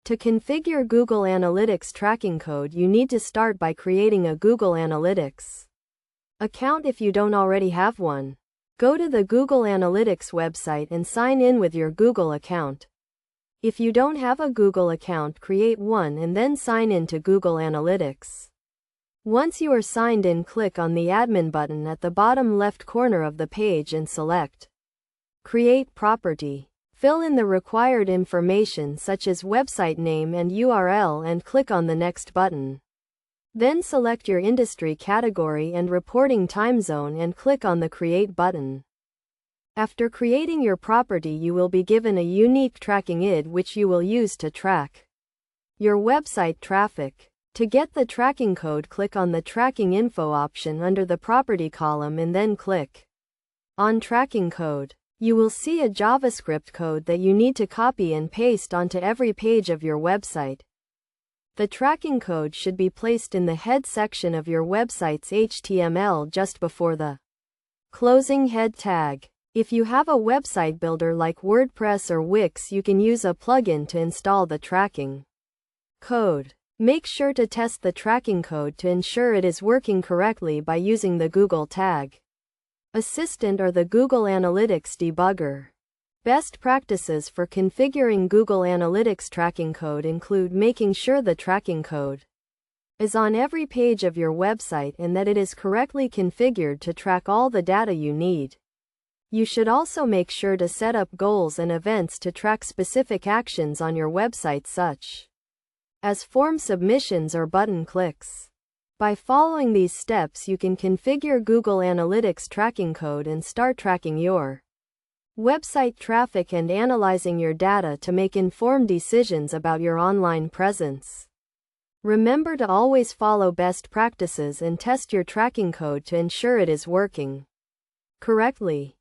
To configure Google Analytics tracking code, you need to start by creating a Google Analytics account if you don't already have one. Go to the Google Analytics website and sign in with your Google account. If you don't have a Google account, create one and then sign in to Google Analytics. Once you are signed in, click on the admin button at the bottom left corner of the page and select Create Property. Fill in the required information such as website name and URL and click on the Next button. Then select your industry category and reporting time zone and click on the Create button. After creating your property, you will be given a unique tracking ID which you will use to track your website traffic. To get the tracking code, click on the Tracking Info option under the Property column and then click on Tracking Code. You will see a JavaScript code that you need to copy and paste onto every page of your website. The tracking code should be placed in the head section of your website's HTML just before the closing head tag. If you have a website builder like WordPress or Wix, you can use a plugin to install the tracking code. Make sure to test the tracking code to ensure it is working correctly by using the Google Tag Assistant or the Google Analytics Debugger. Best practices for configuring Google Analytics tracking code include making sure the tracking code is on every page of your website and that it is correctly configured to track all the data you need. You should also make sure to set up goals and events to track specific actions on your website, such as form submissions or button clicks. By following these steps, you can configure Google Analytics tracking code and start tracking your website traffic and analyzing your data to make informed decisions about your online presence. Remember to always follow best practices and test your tracking code to ensure it is working correctly.